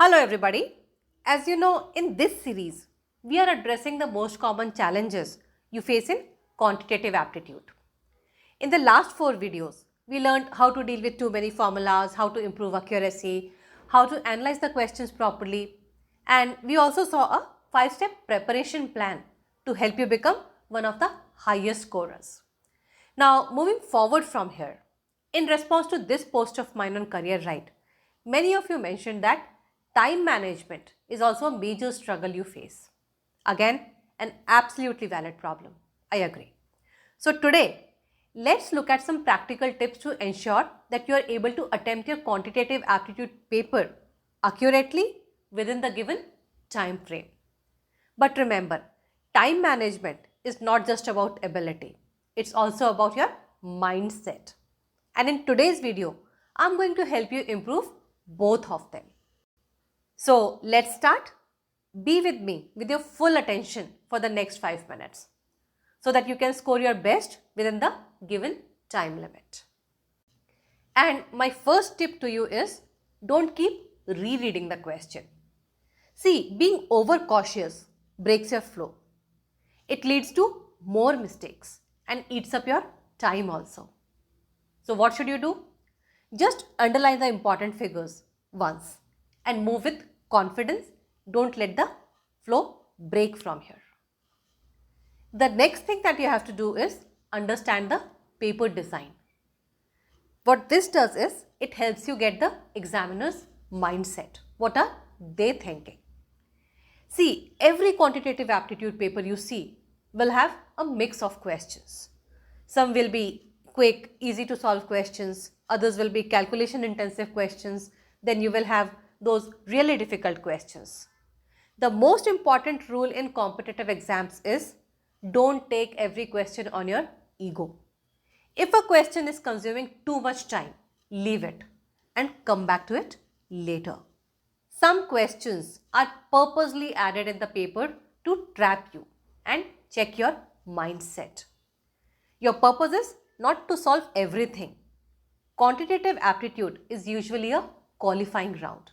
Hello everybody. As you know, in this series, we are addressing the most common challenges you face in quantitative aptitude. In the last 4 videos, we learned how to deal with too many formulas, how to improve accuracy, how to analyze the questions properly, and we also saw a 5-step preparation plan to help you become one of the highest scorers. Now, moving forward from here, in response to this post of mine on CareerRide, many of you mentioned that time management is also a major struggle you face. Again, an absolutely valid problem. I agree. So today, let's look at some practical tips to ensure that you are able to attempt your quantitative aptitude paper accurately within the given time frame. But remember, time management is not just about ability. It's also about your mindset. And in today's video, I'm going to help you improve both of them. So let's start. Be with me with your full attention for the next 5 minutes so that you can score your best within the given time limit. And my first tip to you is don't keep rereading the question. See, being overcautious breaks your flow. It leads to more mistakes and eats up your time also. So what should you do? Just underline the important figures once and move with confidence. Don't let the flow break from here. The next thing that you have to do is understand the paper design. What this does is it helps you get the examiner's mindset. What are they thinking? See, every quantitative aptitude paper you see will have a mix of questions. Some will be quick, easy to solve questions. Others will be calculation intensive questions. Then you will have those really difficult questions. The most important rule in competitive exams is don't take every question on your ego. If a question is consuming too much time, leave it and come back to it later. Some questions are purposely added in the paper to trap you and check your mindset. Your purpose is not to solve everything. Quantitative aptitude is usually a qualifying round.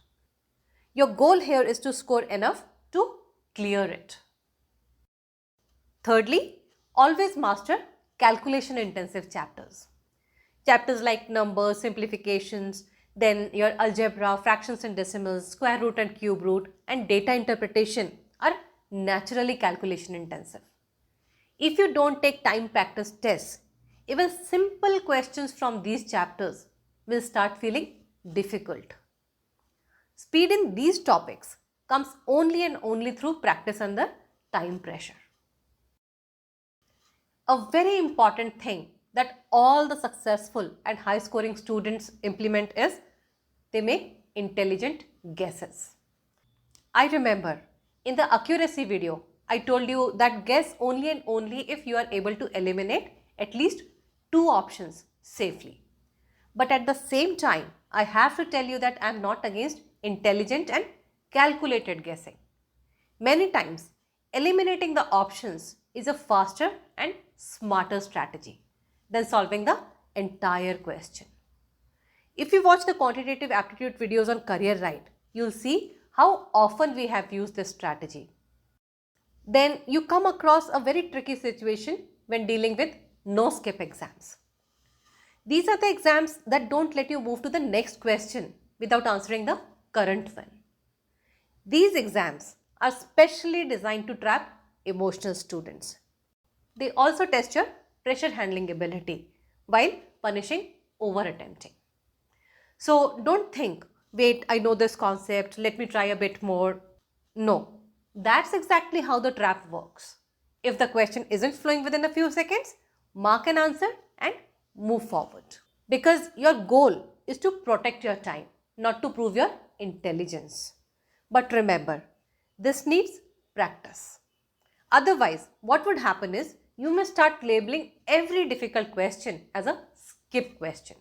Your goal here is to score enough to clear it. Thirdly, always master calculation intensive chapters. Chapters like numbers, simplifications, then your algebra, fractions and decimals, square root and cube root, and data interpretation are naturally calculation intensive. If you don't take time practice tests, even simple questions from these chapters will start feeling difficult. Speed in these topics comes only and only through practice under time pressure. A very important thing that all the successful and high scoring students implement is they make intelligent guesses. I remember in the accuracy video, I told you that guess only and only if you are able to eliminate at least 2 options safely. But at the same time, I have to tell you that I am not against intelligent and calculated guessing. Many times, eliminating the options is a faster and smarter strategy than solving the entire question. If you watch the quantitative aptitude videos on CareerRide, you'll see how often we have used this strategy. Then you come across a very tricky situation when dealing with no-skip exams. These are the exams that don't let you move to the next question without answering the current one. These exams are specially designed to trap emotional students. They also test your pressure handling ability while punishing over attempting. So don't think, wait, I know this concept, let me try a bit more. No, that's exactly how the trap works. If the question isn't flowing within a few seconds, mark an answer and move forward. Because your goal is to protect your time, not to prove your intelligence. But remember, this needs practice. Otherwise, what would happen is you may start labeling every difficult question as a skip question,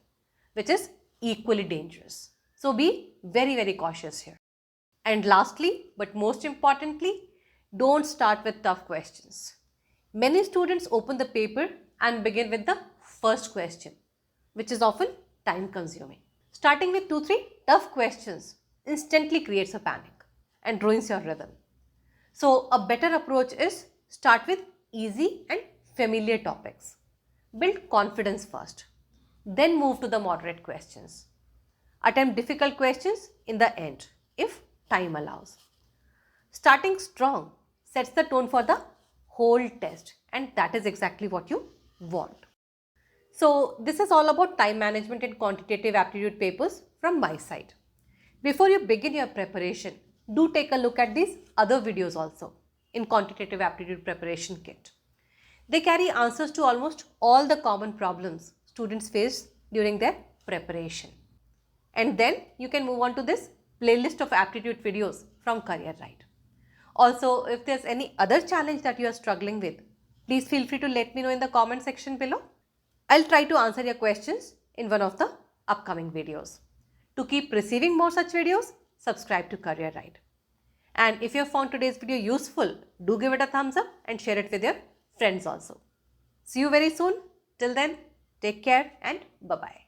which is equally dangerous. So be very, very cautious here. And lastly, but most importantly, don't start with tough questions. Many students open the paper and begin with the first question, which is often time consuming. Starting with 2-3 tough questions instantly creates a panic and ruins your rhythm. So a better approach is start with easy and familiar topics. Build confidence first, then move to the moderate questions. Attempt difficult questions in the end if time allows. Starting strong sets the tone for the whole test, and that is exactly what you want. So this is all about time management and quantitative aptitude papers from my side. Before you begin your preparation, do take a look at these other videos also in Quantitative Aptitude Preparation Kit. They carry answers to almost all the common problems students face during their preparation. And then you can move on to this playlist of aptitude videos from CareerRide. Also, if there's any other challenge that you are struggling with, please feel free to let me know in the comment section below. I'll try to answer your questions in one of the upcoming videos. To keep receiving more such videos, subscribe to CareerRide. And if you have found today's video useful, do give it a thumbs up and share it with your friends also. See you very soon. Till then, take care and bye-bye.